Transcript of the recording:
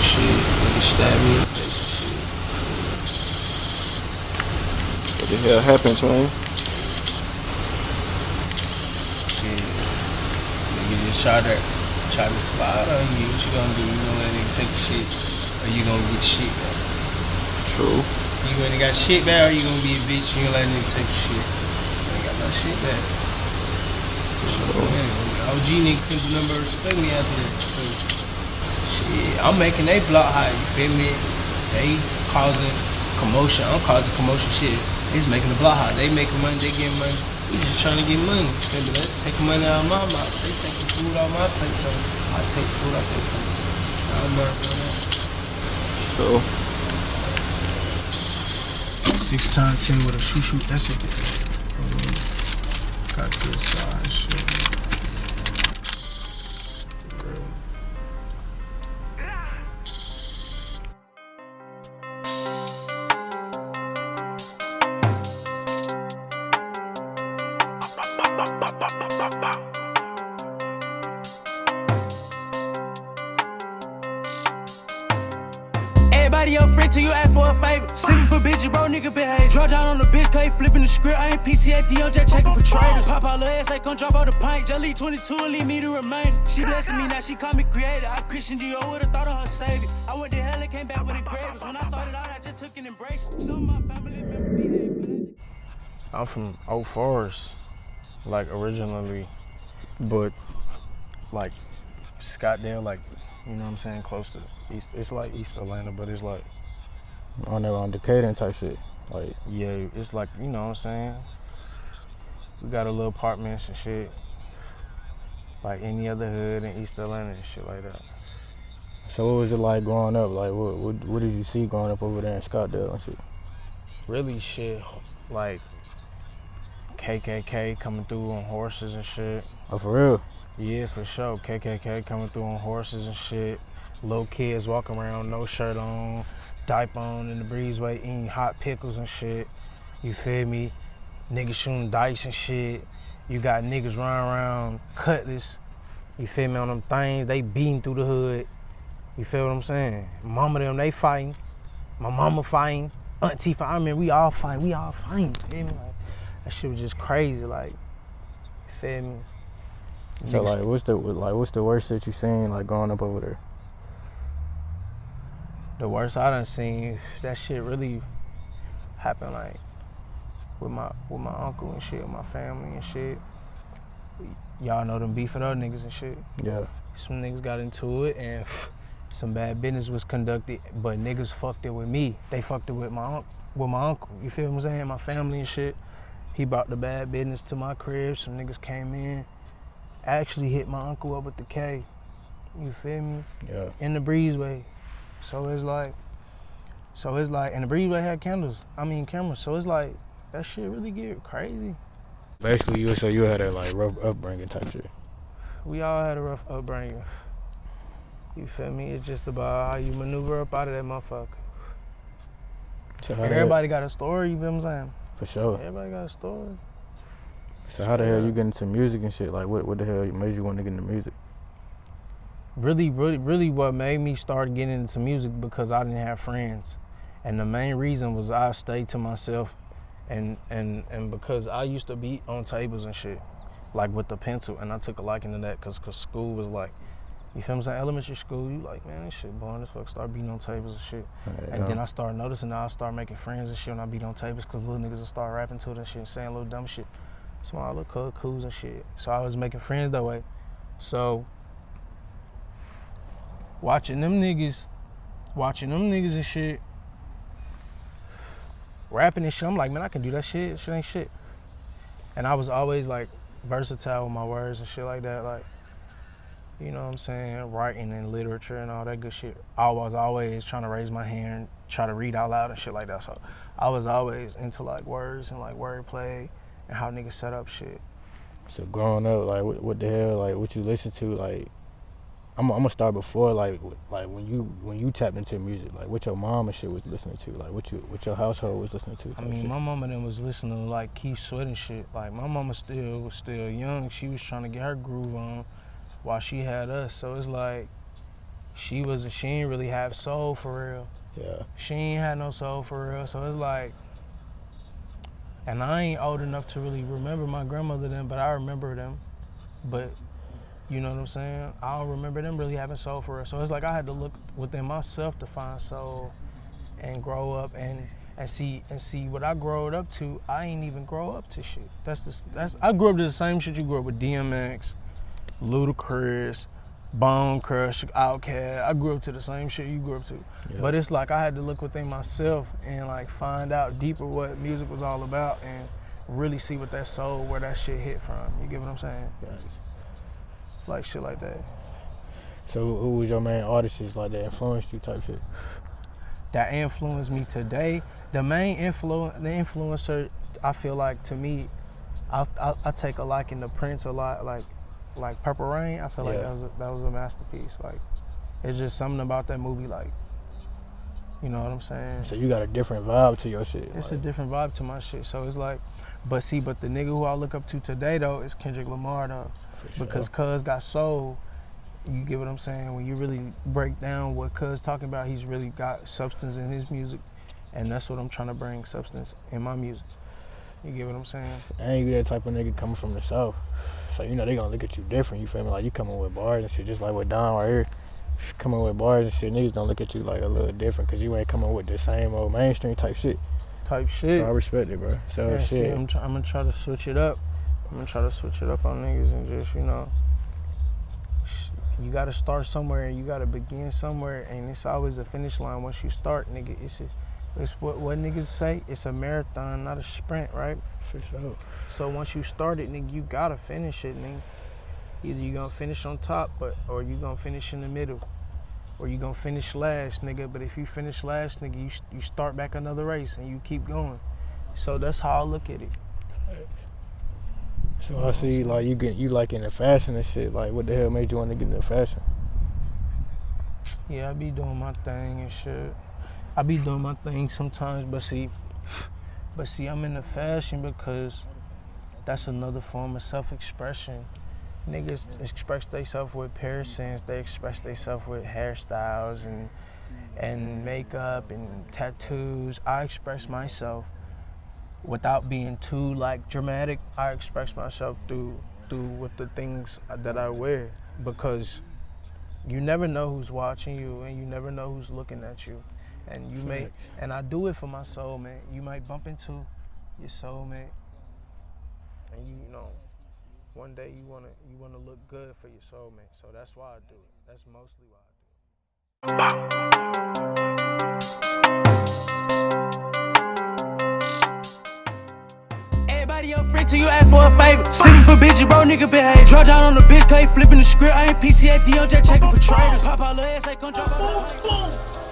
shit. Niggas stab me. Shit. What the hell happened, man? Shit. Nigga just try to slide on you. What you gonna do? You gonna let nigga take shit? Or you gonna get shit back? True. You ain't got shit back, or you gonna be a bitch? You gonna let nigga take shit? You ain't got no shit back. Sure. OG nigga couldn't do nothing but respect me after that. So, shit, I'm making they block high, you feel me? They causing commotion, I'm causing commotion, shit. It's making the block high. They making money, they getting money. We just trying to get money. You feel me? They taking money out of my mouth. They taking food out of my plate, so I take food out their plate. I'm murdering that. So 6x10 with a shoo-shoo, that's it. Got good size, shit. Everybody your friend till you ask for a favor. Sippin' for bitches, bro, nigga behave. Draw down on the bitch, clay, flipping the script. I ain't PCAD, I'm just checking for traders. Pop out little ass, ain't gon' drop out the pint. Just leave 22 and leave me the remainder. She blessing me, now she call me creator. I Christian Dior would've thought of her savior. I went to hell and came back with engravers. When I started out, I just took an embrace. Some of my family members behave, but I'm from Oak Forest, like originally, but like Scottsdale, like, you know what I'm saying, close to East. It's like East Atlanta, but it's like on Decatur type shit. Like, yeah, it's like, you know what I'm saying. We got a little apartments and shit, like any other hood in East Atlanta and shit like that. so what was it like growing up? Like, what did you see growing up over there in Scottsdale and shit? Really shit, like KKK coming through on horses and shit. Oh, for real? Yeah, for sure. KKK coming through on horses and shit. Little kids walking around, no shirt on, diaper on in the breezeway, eating hot pickles and shit. You feel me? Niggas shooting dice and shit. You got niggas running around cutlass. You feel me, on them things. They beating through the hood. You feel what I'm saying? Mama them, they fighting. My mama fighting. Auntie fighting. I mean, we all fighting. You feel me? Like, that shit was just crazy. Like, you feel me? So Niggas, what's the worst that you seen like growing up over there? the worst I done seen, that shit really happened like with my uncle and shit, my family and shit. Y'all know them beef with other niggas and shit. Yeah. Some niggas got into it and some bad business was conducted, but niggas fucked it with me. They fucked it with my uncle. You feel what I'm saying? My family and shit. He brought the bad business to my crib. Some niggas came in, actually hit my uncle up with the K. You feel me? Yeah. In the breezeway. So it's like, and the breezeway had cameras. So it's like, that shit really get crazy. Basically, you had a like rough upbringing type shit. We all had a rough upbringing. You feel me? It's just about how you maneuver up out of that motherfucker. So Everybody got a story, you feel what I'm saying? For sure. Everybody got a story. So how the hell you get into music and shit? Like, what the hell made you want to get into music? Really what made me start getting into music because I didn't have friends. And the main reason was I stayed to myself and because I used to beat on tables and shit, like with the pencil, and I took a liking to that because school was like, you feel what I'm saying, elementary school, you like, man, this shit boring as fuck, start beating on tables and shit. Yeah. And then I started noticing that I started making friends and shit when I beat on tables because little niggas would start rapping to it and shit and saying little dumb shit. Small little cools and shit. So I was making friends that way. So watching them niggas and shit, rapping and shit, I'm like, man, I can do that shit. Shit ain't shit. And I was always like versatile with my words and shit like that. Like, you know what I'm saying? Writing and literature and all that good shit. I was always trying to raise my hand and try to read out loud and shit like that. So I was always into like words and like wordplay and how niggas set up shit. So growing up, like, what the hell, like, what you listen to, like, I'm gonna start before, like when you tapped into music, like what your mom and shit was listening to, like what your household was listening to. I mean, shit. my mama then was listening to like Keith Sweat and shit. Like my mama was still young. She was trying to get her groove on while she had us. So it's like she ain't really have soul for real. Yeah. She ain't had no soul for real. So it's like, and I ain't old enough to really remember my grandmother then, but I remember them. But you know what I'm saying? I don't remember them really having soul for real. So it's like I had to look within myself to find soul and grow up and see what I growed up to. I ain't even grow up to shit. I grew up to the same shit you grew up with: DMX, Ludacris, Bone Crush, Outkast. I grew up to the same shit you grew up to. Yeah. But it's like I had to look within myself and like find out deeper what music was all about and really see what that soul, where that shit hit from. You get what I'm saying? Yes. Like shit like that. So who was your main artists like that influenced you type shit? That influenced me today. The main influencer, I feel like, to me, I take a liking to Prince a lot. Like Purple Rain, I feel like that was a masterpiece. Like, it's just something about that movie, like, you know what I'm saying? So you got a different vibe to your shit. It's like a different vibe to my shit. So it's like, but the nigga who I look up to today though is Kendrick Lamar though. Sure. Because Cuz got soul. You get what I'm saying? When you really break down what Cuz talking about, he's really got substance in his music. And that's what I'm trying to bring, substance in my music. You get what I'm saying? And you that type of nigga coming from the South. So you know they gonna look at you different, you feel me? Like you coming with bars and shit, just like with Don right here. Coming with bars and shit, niggas don't look at you like a little different because you ain't coming with the same old mainstream type shit. So I respect it, bro. So yeah, shit. See, I'm gonna try to switch it up. I'm gonna try to switch it up on niggas and just, you know, you gotta start somewhere and you gotta begin somewhere, and it's always a finish line once you start, nigga. It's what niggas say, it's a marathon, not a sprint, right? For sure. So once you start it, nigga, you gotta finish it, nigga. Either you gonna finish on top, or you gonna finish in the middle, or you gonna finish last, nigga. But if you finish last, nigga, you start back another race and you keep going. So that's how I look at it. So I see, like you like into fashion and shit. Like, what the hell made you want to get into fashion? Yeah, I be doing my thing and shit. I be doing my thing sometimes, but see, I'm into fashion because that's another form of self-expression. Niggas express themselves with piercings, they express themselves with hairstyles and makeup and tattoos. I express myself without being too like dramatic. I express myself through with the things that I wear, because you never know who's watching you and you never know who's looking at you. And and I do it for my soulmate. You might bump into your soulmate, and you know, one day you wanna look good for your soulmate. So that's why I do it. That's mostly why I do it. Everybody your friend till you ask for a favor. Singing for bitches, bro, nigga behave. Draw down on the bitch, cause flipping the script. I ain't PTAD, I'm just checking for traders. Pop out, little Ese1k, drop out.